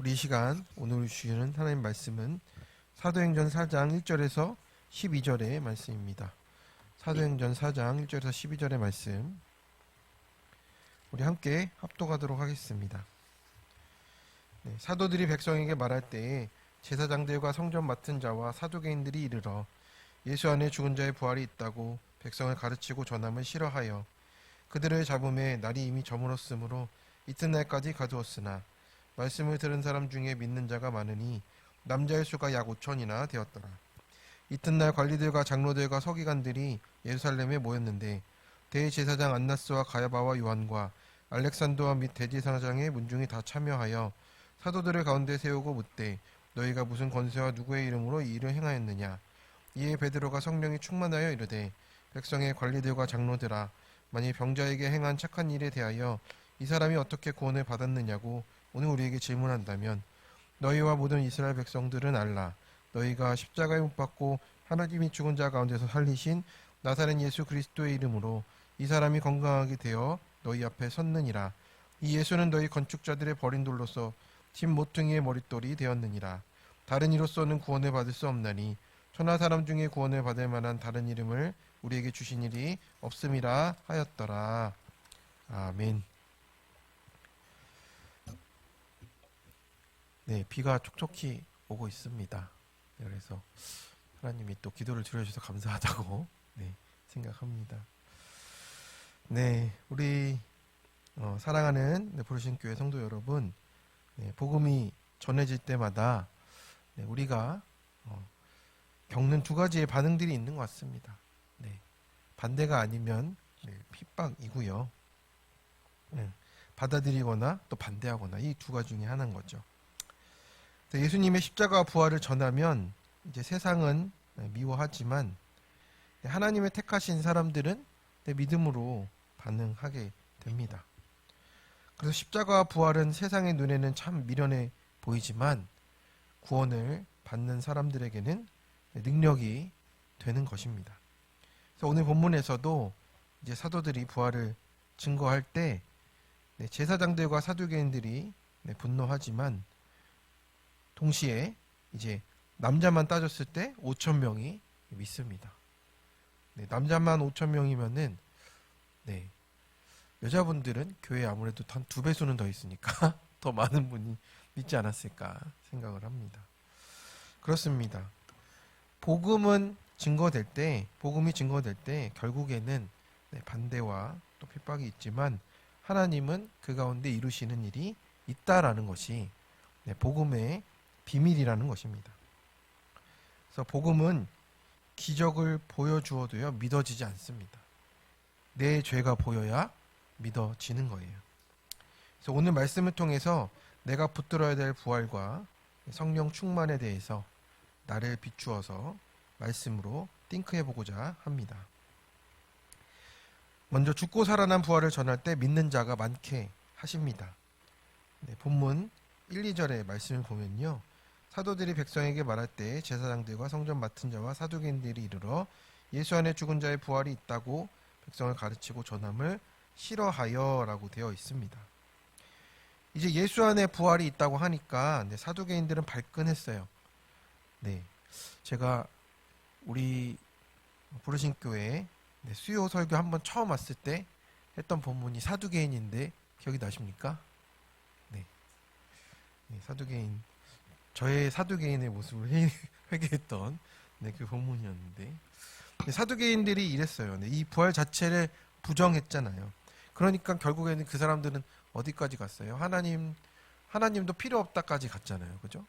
우리 이 시간 오늘 주시는 하나님 말씀은 사도행전 4장 1절에서 12절의 말씀입니다. 사도행전 4장 1절에서 12절의 말씀 우리 함께 합독하도록 하겠습니다. 사도들이 백성에게 말할 때에 제사장들과 성전 맡은 자와 사두개인들이 이르러 예수 안에 죽은 자의 부활이 있다고 백성을 가르치고 전함을 싫어하여 그들을 잡음에 날이 이미 저물었으므로 이튿날까지 가두었으나 말씀을 들은 사람 중에 믿는 자가 많으니 남자의 수가 약 5천이나 되었더라. 이튿날 관리들과 장로들과 서기관들이 예루살렘에 모였는데 대제사장 안나스와 가야바와 요한과 알렉산더와 및 대제사장의 문중이 다 참여하여 사도들을 가운데 세우고 묻되 너희가 무슨 권세와 누구의 이름으로 이 일을 행하였느냐. 이에 베드로가 성령이 충만하여 이르되 백성의 관리들과 장로들아 만일 병자에게 행한 착한 일에 대하여 이 사람이 어떻게 구원을 받았느냐고 오늘 우리에게 질문한다면 너희와 모든 이스라엘 백성들은 알라. 너희가 십자가에 못 박고 하나님이 죽은 자 가운데서 살리신 나사렛 예수 그리스도의 이름으로 이 사람이 건강하게 되어 너희 앞에 섰느니라. 이 예수는 너희 건축자들의 버린 돌로서 집 모퉁이의 머릿돌이 되었느니라. 다른 이로서는 구원을 받을 수 없나니 천하 사람 중에 구원을 받을 만한 다른 이름을 우리에게 주신 일이 없음이라 하였더라. 아멘. 네, 비가 촉촉히 오고 있습니다. 그래서 하나님이 또 기도를 들어주셔서 감사하다고 생각합니다. 네, 우리 사랑하는 부르신 교회 성도 여러분, 복음이 전해질 때마다 우리가 겪는 두 가지의 반응들이 있는 것 같습니다. 반대가 아니면 핍박이고요. 받아들이거나 또 반대하거나 이 두 가지 중에 하나인 거죠. 예수님의 십자가 부활을 전하면 이제 세상은 미워하지만 하나님의 택하신 사람들은 믿음으로 반응하게 됩니다. 그래서 십자가 부활은 세상의 눈에는 참 미련해 보이지만 구원을 받는 사람들에게는 능력이 되는 것입니다. 그래서 오늘 본문에서도 이제 사도들이 부활을 증거할 때 제사장들과 사두개인들이 분노하지만 동시에 이제 남자만 따졌을 때 5천 명이 믿습니다. 남자만 5천 명이면은 여자분들은 교회에 아무래도 한 2배수는 더 있으니까 더 많은 분이 믿지 않았을까 생각을 합니다. 그렇습니다. 복음이 증거될 때 결국에는 반대와 또 핍박이 있지만 하나님은 그 가운데 이루시는 일이 있다라는 것이 복음의 비밀이라는 것입니다. 그래서 복음은 기적을 보여주어도요 믿어지지 않습니다. 내 죄가 보여야 믿어지는 거예요. 그래서 오늘 말씀을 통해서 내가 붙들어야 될 부활과 성령 충만에 대해서 나를 비추어서 말씀으로 띵크해보고자 합니다. 먼저 죽고 살아난 부활을 전할 때 믿는 자가 많게 하십니다. 본문 1, 2절의 말씀을 보면요. 사도들이 백성에게 말할 때 제사장들과 성전 맡은 자와 사두개인들이 이르러 예수 안에 죽은 자의 부활이 있다고 백성을 가르치고 전함을 싫어하여 라고 되어 있습니다. 이제 예수 안에 부활이 있다고 하니까 사두개인들은 발끈했어요. 제가 우리 부르신 교회 수요 설교 한번 처음 왔을 때 했던 본문이 사두개인인데 기억이 나십니까? 사두개인, 저의 사두개인의 모습을 회개했던 그 본문이었는데 사두개인들이 이랬어요. 이 부활 자체를 부정했잖아요. 그러니까 결국에는 그 사람들은 어디까지 갔어요? 하나님도 필요 없다까지 갔잖아요. 그죠?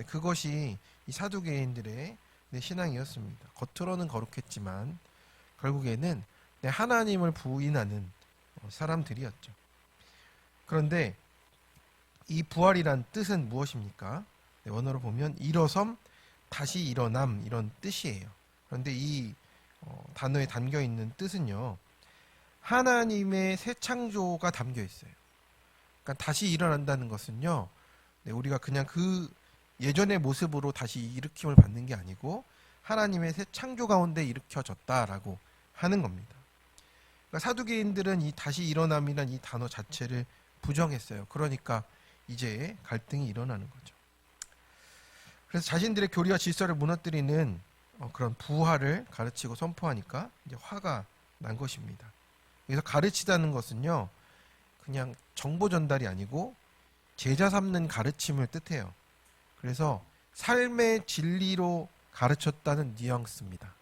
그것이 이 사두개인들의 신앙이었습니다. 겉으로는 거룩했지만 결국에는 하나님을 부인하는 사람들이었죠. 그런데 이 부활이란 뜻은 무엇입니까? 원어로 보면 일어섬, 다시 일어남 이런 뜻이에요. 그런데 이 단어에 담겨 있는 뜻은요. 하나님의 새 창조가 담겨 있어요. 그러니까 다시 일어난다는 것은요. 우리가 그냥 그 예전의 모습으로 다시 일으킴을 받는 게 아니고 하나님의 새 창조 가운데 일으켜졌다라고 하는 겁니다. 그러니까 사두개인들은 이 다시 일어남이란 이 단어 자체를 부정했어요. 그러니까 이제 갈등이 일어나는 거죠. 그래서 자신들의 교리와 질서를 무너뜨리는 그런 부활을 가르치고 선포하니까 이제 화가 난 것입니다. 그래서 가르치다는 것은요, 그냥 정보 전달이 아니고 제자 삼는 가르침을 뜻해요. 그래서 삶의 진리로 가르쳤다는 뉘앙스입니다.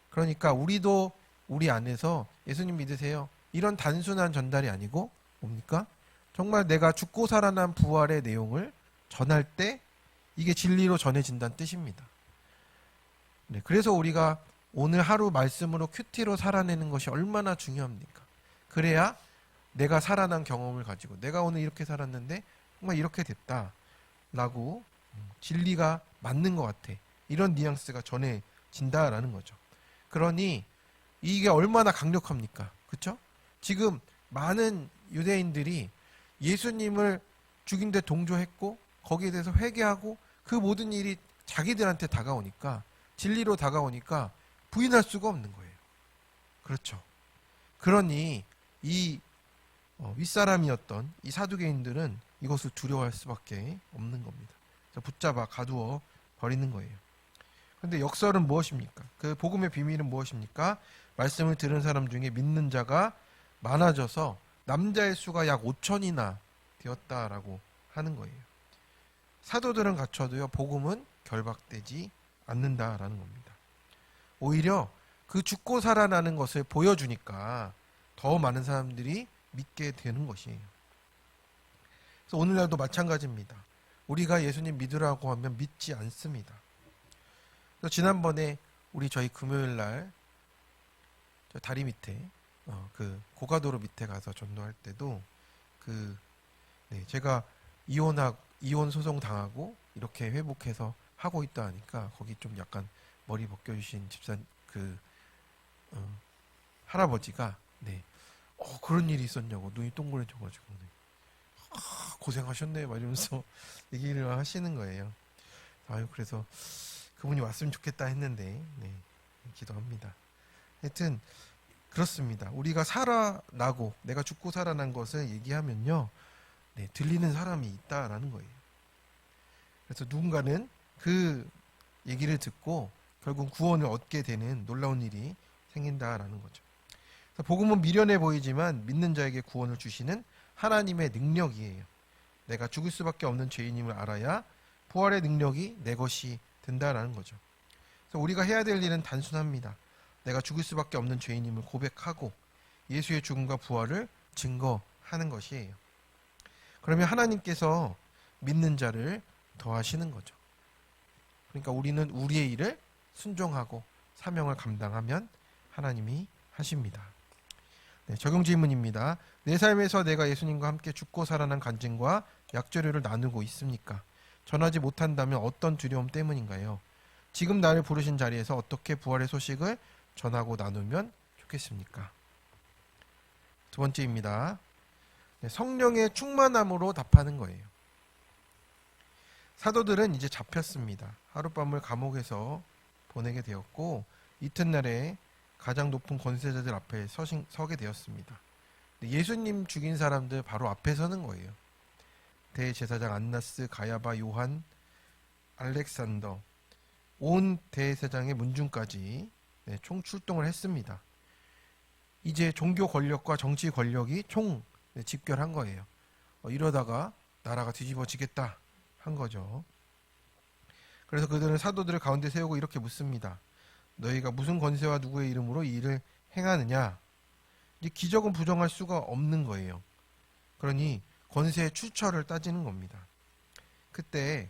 그러니까 우리도 우리 안에서 예수님 믿으세요, 이런 단순한 전달이 아니고 뭡니까? 정말 내가 죽고 살아난 부활의 내용을 전할 때 이게 진리로 전해진다는 뜻입니다. 네, 그래서 우리가 오늘 하루 말씀으로 큐티로 살아내는 것이 얼마나 중요합니까? 그래야 내가 살아난 경험을 가지고 내가 오늘 이렇게 살았는데 정말 이렇게 됐다라고 진리가 맞는 것 같아, 이런 뉘앙스가 전해진다라는 거죠. 그러니 이게 얼마나 강력합니까? 그렇죠? 지금 많은 유대인들이 예수님을 죽인 데 동조했고 거기에 대해서 회개하고 그 모든 일이 자기들한테 다가오니까, 진리로 다가오니까 부인할 수가 없는 거예요. 그렇죠? 그러니 이 윗사람이었던 이 사두개인들은 이것을 두려워할 수밖에 없는 겁니다. 붙잡아 가두어 버리는 거예요. 그런데 역설은 무엇입니까? 그 복음의 비밀은 무엇입니까? 말씀을 들은 사람 중에 믿는 자가 많아져서 남자의 수가 약 5천이나 되었다라고 하는 거예요. 사도들은 갖춰도요, 복음은 결박되지 않는다라는 겁니다. 오히려 그 죽고 살아나는 것을 보여주니까 더 많은 사람들이 믿게 되는 것이에요. 그래서 오늘날도 마찬가지입니다. 우리가 예수님 믿으라고 하면 믿지 않습니다. 그래서 지난번에 저희 금요일 날 저 다리 밑에 그 고가도로 밑에 가서 전도할 때도 제가 이혼 소송 당하고 이렇게 회복해서 하고 있다 하니까 거기 좀 약간 머리 벗겨주신 집사 할아버지가 그런 일이 있었냐고 눈이 동그래져가지고 고생하셨네 막 이러면서 얘기를 하시는 거예요. 그래서 그분이 왔으면 좋겠다 했는데 기도합니다. 하여튼 그렇습니다. 우리가 살아나고 내가 죽고 살아난 것을 얘기하면요, 들리는 사람이 있다라는 거예요. 그래서 누군가는 그 얘기를 듣고 결국 구원을 얻게 되는 놀라운 일이 생긴다라는 거죠. 그래서 복음은 미련해 보이지만 믿는 자에게 구원을 주시는 하나님의 능력이에요. 내가 죽을 수밖에 없는 죄인임을 알아야 부활의 능력이 내 것이 된다라는 거죠. 그래서 우리가 해야 될 일은 단순합니다. 내가 죽을 수밖에 없는 죄인임을 고백하고 예수의 죽음과 부활을 증거하는 것이에요. 그러면 하나님께서 믿는 자를 더하시는 거죠. 그러니까 우리는 우리의 일을 순종하고 사명을 감당하면 하나님이 하십니다. 적용 질문입니다. 내 삶에서 내가 예수님과 함께 죽고 살아난 간증과 약조류를 나누고 있습니까? 전하지 못한다면 어떤 두려움 때문인가요? 지금 나를 부르신 자리에서 어떻게 부활의 소식을 전하고 나누면 좋겠습니까? 두 번째입니다. 성령의 충만함으로 답하는 거예요. 사도들은 이제 잡혔습니다. 하룻밤을 감옥에서 보내게 되었고 이튿날에 가장 높은 권세자들 앞에 서게 되었습니다. 예수님 죽인 사람들 바로 앞에 서는 거예요. 대제사장 안나스, 가야바, 요한, 알렉산더, 온 대제사장의 문중까지 총출동을 했습니다. 이제 종교 권력과 정치 권력이 총 집결한 거예요. 이러다가 나라가 뒤집어지겠다 한 거죠. 그래서 그들은 사도들을 가운데 세우고 이렇게 묻습니다. 너희가 무슨 권세와 누구의 이름으로 이 일을 행하느냐? 이 기적은 부정할 수가 없는 거예요. 그러니 권세의 출처를 따지는 겁니다. 그때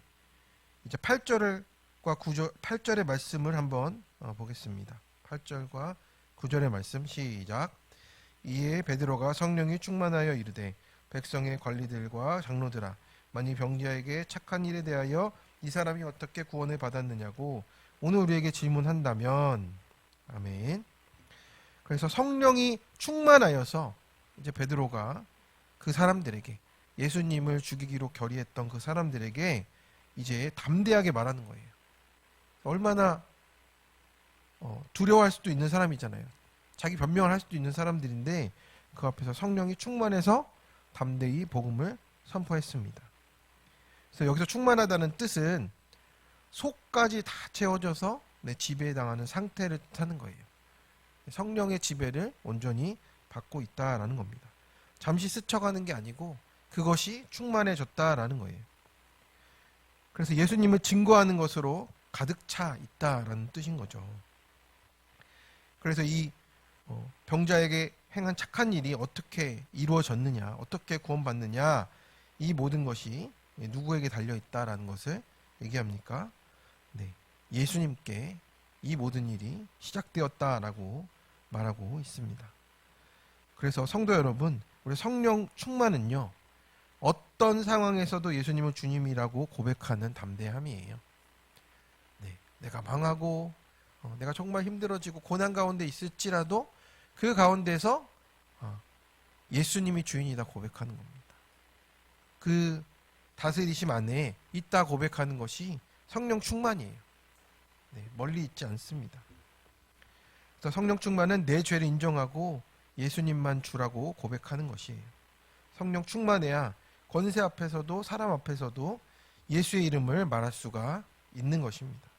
이제 8절과 8절의 말씀을 한번 보겠습니다. 8절과 9절의 말씀 시작. 이에 베드로가 성령이 충만하여 이르되 백성의 관리들과 장로들아 만일 병자에게 착한 일에 대하여 이 사람이 어떻게 구원을 받았느냐고 오늘 우리에게 질문한다면 아멘. 그래서 성령이 충만하여서 이제 베드로가 그 사람들에게 예수님을 죽이기로 결의했던 그 사람들에게 이제 담대하게 말하는 거예요. 얼마나 두려워할 수도 있는 사람이잖아요. 자기 변명을 할 수도 있는 사람들인데 그 앞에서 성령이 충만해서 담대히 복음을 선포했습니다. 그래서 여기서 충만하다는 뜻은 속까지 다 채워져서 지배당하는 상태를 뜻하는 거예요. 성령의 지배를 온전히 받고 있다라는 겁니다. 잠시 스쳐가는 게 아니고 그것이 충만해졌다라는 거예요. 그래서 예수님을 증거하는 것으로 가득 차 있다라는 뜻인 거죠. 그래서 이 병자에게 행한 착한 일이 어떻게 이루어졌느냐, 어떻게 구원받느냐, 이 모든 것이 누구에게 달려있다라는 것을 얘기합니까? 네, 예수님께 이 모든 일이 시작되었다라고 말하고 있습니다. 그래서 성도 여러분, 우리 성령 충만은요, 어떤 상황에서도 예수님을 주님이라고 고백하는 담대함이에요. 네, 내가 망하고 내가 정말 힘들어지고 고난 가운데 있을지라도 그 가운데서 예수님이 주인이다 고백하는 겁니다. 그 다스리심 안에 있다 고백하는 것이 성령 충만이에요. 네, 멀리 있지 않습니다. 그래서 성령 충만은 내 죄를 인정하고 예수님만 주라고 고백하는 것이에요. 성령 충만해야 권세 앞에서도 사람 앞에서도 예수의 이름을 말할 수가 있는 것입니다.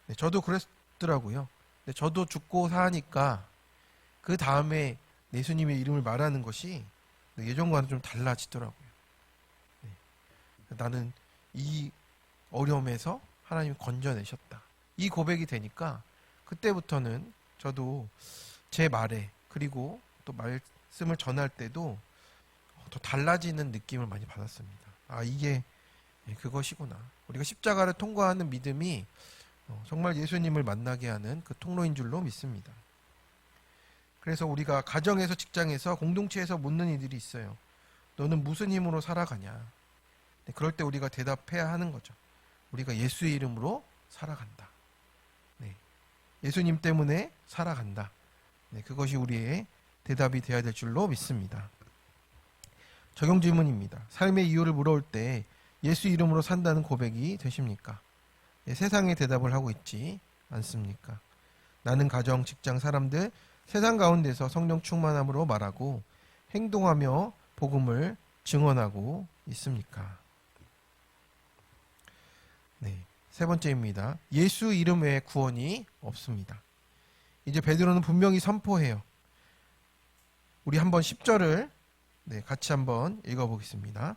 네, 저도 그랬더라고요. 네, 저도 죽고 사니까 그 다음에 예수님의 이름을 말하는 것이 예전과는 좀 달라지더라고요. 네, 나는 이 어려움에서 하나님이 건져내셨다. 이 고백이 되니까 그때부터는 저도 제 말에 그리고 또 말씀을 전할 때도 더 달라지는 느낌을 많이 받았습니다. 아, 이게 그것이구나. 우리가 십자가를 통과하는 믿음이 정말 예수님을 만나게 하는 그 통로인 줄로 믿습니다. 그래서 우리가 가정에서 직장에서 공동체에서 묻는 이들이 있어요. 너는 무슨 힘으로 살아가냐? 그럴 때 우리가 대답해야 하는 거죠. 우리가 예수의 이름으로 살아간다. 네. 예수님 때문에 살아간다. 네, 그것이 우리의 대답이 되어야 될 줄로 믿습니다. 적용 질문입니다. 삶의 이유를 물어올 때 예수 이름으로 산다는 고백이 되십니까? 네, 세상의 대답을 하고 있지 않습니까? 나는 가정, 직장, 사람들, 세상 가운데서 성령 충만함으로 말하고 행동하며 복음을 증언하고 있습니까? 네, 세 번째입니다. 예수 이름 외에 구원이 없습니다. 이제 베드로는 분명히 선포해요. 우리 한번 10절을 같이 한번 읽어보겠습니다.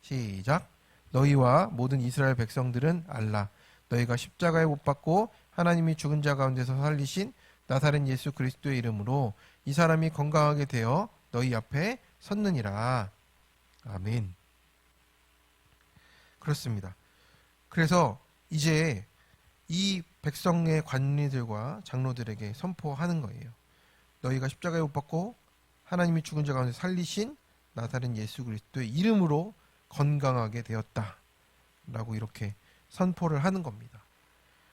시작. 너희와 모든 이스라엘 백성들은 알라. 너희가 십자가에 못 박고 하나님이 죽은 자 가운데서 살리신 나사렛 예수 그리스도의 이름으로 이 사람이 건강하게 되어 너희 앞에 섰느니라. 아멘. 그렇습니다. 그래서 이제 이 백성의 관리들과 장로들에게 선포하는 거예요. 너희가 십자가에 못 박고 하나님이 죽은 자 가운데 살리신 나사렛 예수 그리스도의 이름으로 건강하게 되었다. 라고 이렇게 선포를 하는 겁니다.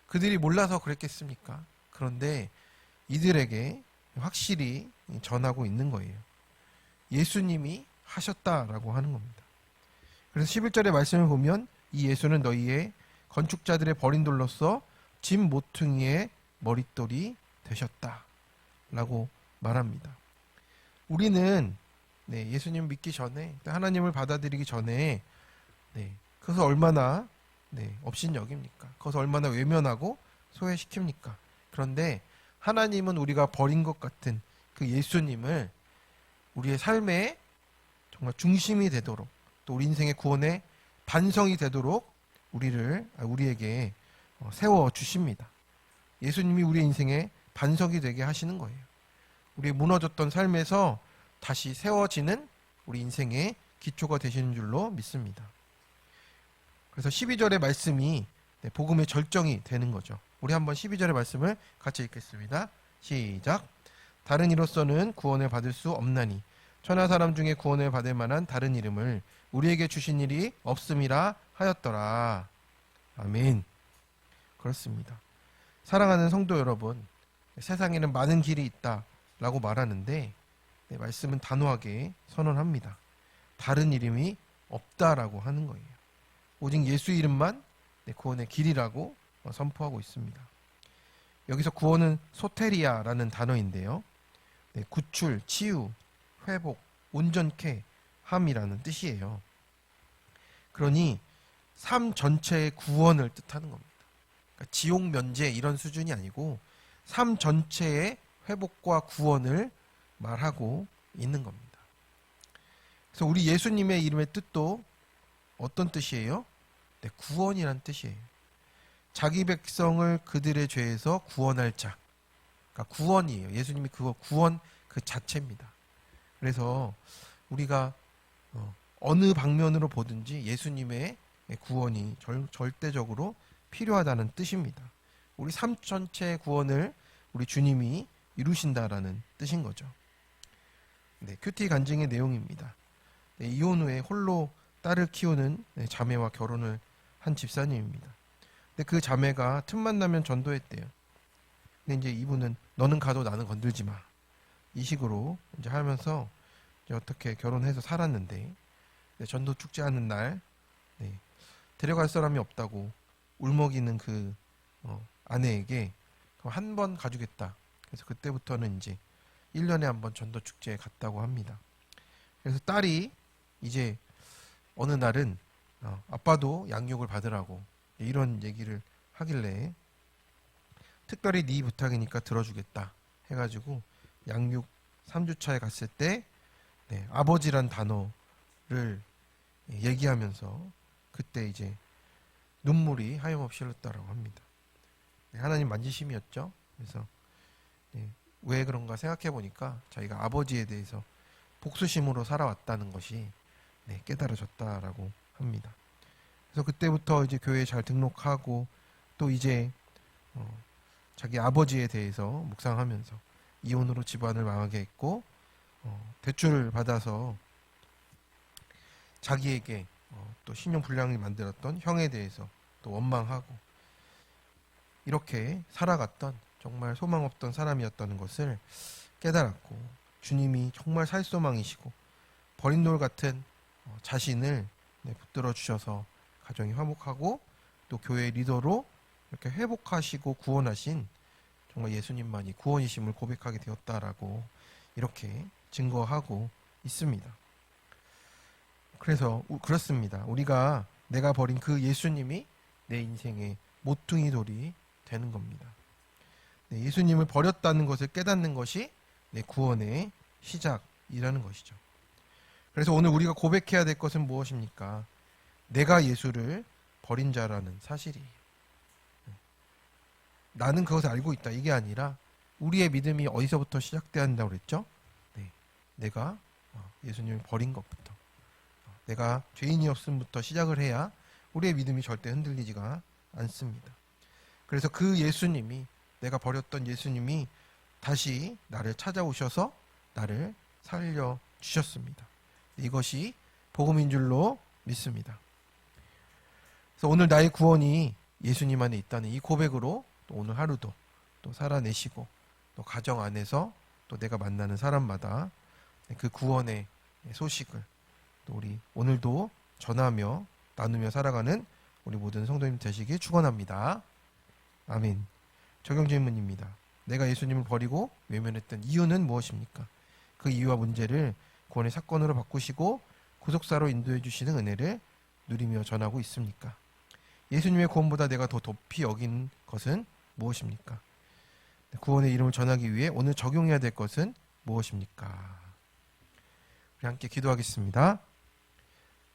그들이 몰라서 그랬겠습니까? 그런데 이들에게 확실히 전하고 있는 거예요. 예수님이 하셨다라고 하는 겁니다. 그래서 11절의 말씀을 보면 이 예수는 너희의 건축자들의 버린 돌로서 집 모퉁이의 머릿돌이 되셨다. 라고 말합니다. 우리는 예수님 믿기 전에 하나님을 받아들이기 전에 그것을 얼마나 업신여깁니까? 그것을 얼마나 외면하고 소외시킵니까? 그런데 하나님은 우리가 버린 것 같은 그 예수님을 우리의 삶의 정말 중심이 되도록 또 우리 인생의 구원의 반성이 되도록 우리에게 세워 주십니다. 예수님이 우리의 인생의 반석이 되게 하시는 거예요. 우리의 무너졌던 삶에서 다시 세워지는 우리 인생의 기초가 되시는 줄로 믿습니다. 그래서 12절의 말씀이 복음의 절정이 되는 거죠. 우리 한번 12절의 말씀을 같이 읽겠습니다. 시작. 다른 이로서는 구원을 받을 수 없나니 천하 사람 중에 구원을 받을 만한 다른 이름을 우리에게 주신 일이 없음이라 하였더라. 아멘. 그렇습니다. 사랑하는 성도 여러분, 세상에는 많은 길이 있다라고 말하는데 말씀은 단호하게 선언합니다. 다른 이름이 없다라고 하는 거예요. 오직 예수 이름만 구원의 길이라고 선포하고 있습니다. 여기서 구원은 소테리아라는 단어인데요. 구출, 치유, 회복, 온전케 함이라는 뜻이에요. 그러니 삶 전체의 구원을 뜻하는 겁니다. 그러니까 지옥 면제 이런 수준이 아니고 삶 전체의 회복과 구원을 말하고 있는 겁니다. 그래서 우리 예수님의 이름의 뜻도 어떤 뜻이에요? 네, 구원이란 뜻이에요. 자기 백성을 그들의 죄에서 구원할 자. 그러니까 구원이에요. 예수님이 그거 구원 그 자체입니다. 그래서 우리가 어느 방면으로 보든지 예수님의 구원이 절대적으로 필요하다는 뜻입니다. 우리 삶 전체의 구원을 우리 주님이 이루신다라는 뜻인 거죠. 네, 큐티 간증의 내용입니다. 네, 이혼 후에 홀로 딸을 키우는 자매와 결혼을 한 집사님입니다. 근데 그 자매가 틈만 나면 전도했대요. 근데 이제 이분은 너는 가도 나는 건들지 마. 이 식으로 이제 하면서 이제 어떻게 결혼해서 살았는데 전도 축제하는 날 데려갈 사람이 없다고 울먹이는 그 아내에게 한 번 가주겠다. 그래서 그때부터는 이제 1년에 한 번 전도 축제에 갔다고 합니다. 그래서 딸이 이제 어느 날은 아빠도 양육을 받으라고 이런 얘기를 하길래 특별히 네 부탁이니까 들어주겠다 해가지고 양육 3주차에 갔을 때 아버지란 단어를 얘기하면서 그때 이제 눈물이 하염없이 흘렀다라고 합니다. 하나님 만지심이었죠. 그래서 왜 그런가 생각해 보니까 자기가 아버지에 대해서 복수심으로 살아왔다는 것이 깨달아졌다라고 합니다. 그래서 그때부터 이제 교회에 잘 등록하고 또 이제 자기 아버지에 대해서 묵상하면서 이혼으로 집안을 망하게 했고 대출을 받아서 자기에게 또 신용 불량을 만들었던 형에 대해서 또 원망하고 이렇게 살아갔던 정말 소망 없던 사람이었다는 것을 깨달았고 주님이 정말 살소망이시고 버린 돌 같은 자신을 붙들어 주셔서 가정이 화목하고 또 교회 리더로 이렇게 회복하시고 구원하신 정말 예수님만이 구원이심을 고백하게 되었다라고 이렇게 증거하고 있습니다. 그래서 그렇습니다. 우리가 내가 버린 그 예수님이 내 인생의 모퉁이 돌이 되는 겁니다. 예수님을 버렸다는 것을 깨닫는 것이 내 구원의 시작이라는 것이죠. 그래서 오늘 우리가 고백해야 될 것은 무엇입니까? 내가 예수를 버린 자라는 사실이에요. 나는 그것을 알고 있다. 이게 아니라 우리의 믿음이 어디서부터 시작돼야 한다고 그랬죠? 내가 예수님을 버린 것부터 내가 죄인이었음부터 시작을 해야 우리의 믿음이 절대 흔들리지가 않습니다. 그래서 그 예수님이 내가 버렸던 예수님이 다시 나를 찾아오셔서 나를 살려주셨습니다. 이것이 복음인 줄로 믿습니다. 그래서 오늘 나의 구원이 예수님 안에 있다는 이 고백으로 또 오늘 하루도 또 살아내시고 또 가정 안에서 또 내가 만나는 사람마다 그 구원의 소식을 또 우리 오늘도 전하며 나누며 살아가는 우리 모든 성도님 되시길 축원합니다. 아멘. 적용 질문입니다. 내가 예수님을 버리고 외면했던 이유는 무엇입니까? 그 이유와 문제를 구원의 사건으로 바꾸시고 구속사로 인도해 주시는 은혜를 누리며 전하고 있습니까? 예수님의 구원보다 내가 더 높이 여긴 것은 무엇입니까? 구원의 이름을 전하기 위해 오늘 적용해야 될 것은 무엇입니까? 우리 함께 기도하겠습니다.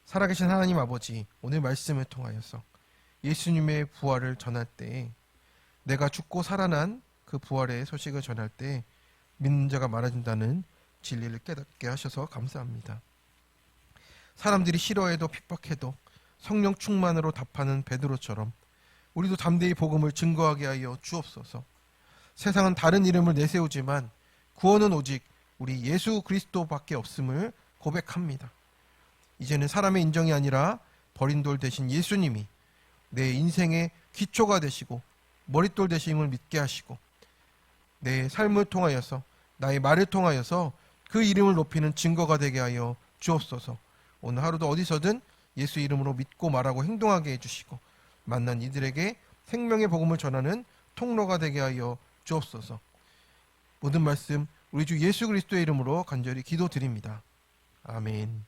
살아계신 하나님 아버지, 오늘 말씀을 통하여서 예수님의 부활을 전할 때 내가 죽고 살아난 그 부활의 소식을 전할 때 믿는 자가 많아진다는 진리를 깨닫게 하셔서 감사합니다. 사람들이 싫어해도 핍박해도 성령 충만으로 답하는 베드로처럼 우리도 담대히 복음을 증거하게 하여 주옵소서. 세상은 다른 이름을 내세우지만 구원은 오직 우리 예수 그리스도밖에 없음을 고백합니다. 이제는 사람의 인정이 아니라 버린 돌 대신 예수님이 내 인생의 기초가 되시고 머릿돌 되심을 믿게 하시고 내 삶을 통하여서 나의 말을 통하여서 그 이름을 높이는 증거가 되게 하여 주옵소서. 오늘 하루도 어디서든 예수 이름으로 믿고 말하고 행동하게 해주시고 만난 이들에게 생명의 복음을 전하는 통로가 되게 하여 주옵소서. 모든 말씀 우리 주 예수 그리스도의 이름으로 간절히 기도드립니다. 아멘.